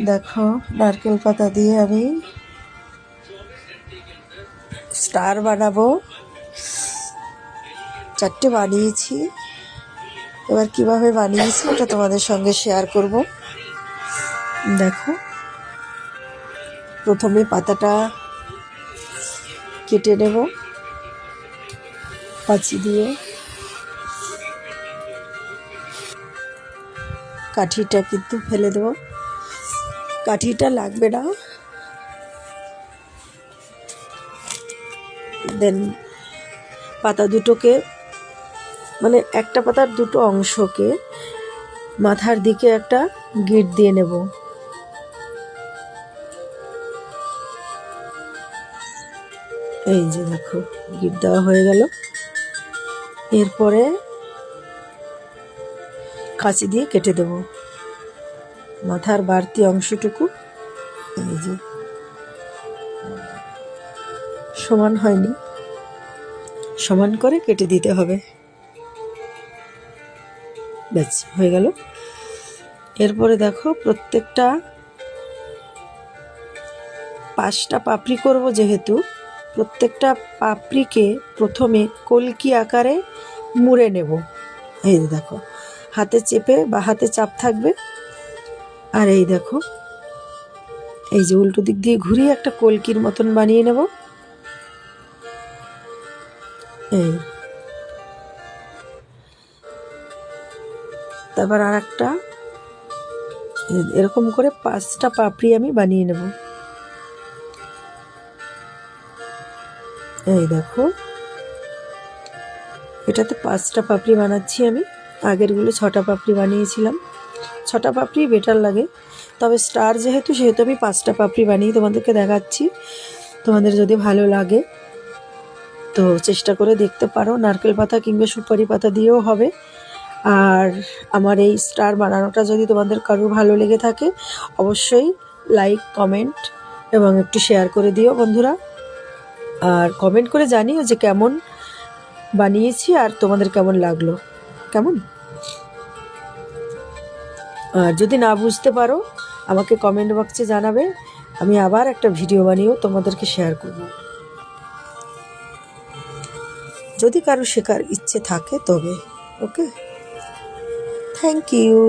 দেখো নারকেল পাতা দিয়ে আমি স্টার বানাবো। 4টে বানিয়েছি। এবার কিভাবে বানিয়েছি এটা তোমাদের সঙ্গে শেয়ার করব। দেখো, প্রথমে পাতাটা কেটে নেব কাঁচি দিয়ে। কাঠিটা কিন্তু ফেলে দেবো, কাঠিটা লাগবে না। দেন পাতা দুটোকে, মানে একটা পাতার দুটো অংশকে মাথার দিকে একটা গিঁট দিয়ে নেব। এই যে দেখো, গিঁট দেওয়া হয়ে গেল। এরপরে কাঁচি দিয়ে কেটে দেব মাথার বাড়তি অংশটুকু। এই যে সমান হয়নি, সমান করে কেটে দিতে হবে। ব্যাস হয়ে গেল। এরপরে দেখো, প্রত্যেকটা 5টা পাপড়ি করব যেহেতু, প্রত্যেকটা পাপড়িকে প্রথমে কলকি আকারে মুড়ে নেব। এই দেখো, হাতে চেপে বা হাতে চাপ থাকবে। আর এই দেখো, এই যে উল্টো দিক দিয়ে ঘুরিয়ে একটা কলকির মতন বানিয়ে নেব। এই তারপর আর একটা এরকম করে 5টা পাপড়ি আমি বানিয়ে নেব। এই দেখো, এটাতে 5টা পাপড়ি বানাচ্ছি আমি। আগেরগুলো 6টা পাপড়ি বানিয়েছিলাম। 6টা পাপড়ি বেটার লাগে, তবে স্টার যেহেতু সেহেতু আমি 5টা পাপড়ি বানিয়ে তোমাদেরকে দেখাচ্ছি। তোমাদের যদি ভালো লাগে তো চেষ্টা করে দেখতে পারো। নারকেল পাতা কিংবা সুপারি পাতা দিয়েও হবে। আর আমার এই স্টার বানানোটা যদি তোমাদের কারো ভালো লেগে থাকে, অবশ্যই লাইক, কমেন্ট এবং একটু শেয়ার করে দিও বন্ধুরা। আর কমেন্ট করে জানিও যে কেমন বানিয়েছি আর তোমাদের কেমন লাগলো। কেমন? আর যদি না বুঝতে পারো আমাকে কমেন্ট বক্সে জানাবে, আমি আবার একটা ভিডিও বানিয়েও তোমাদেরকে শেয়ার করব। যদি কারো শেখার ইচ্ছে থাকে তবে। ওকে, থ্যাংক ইউ।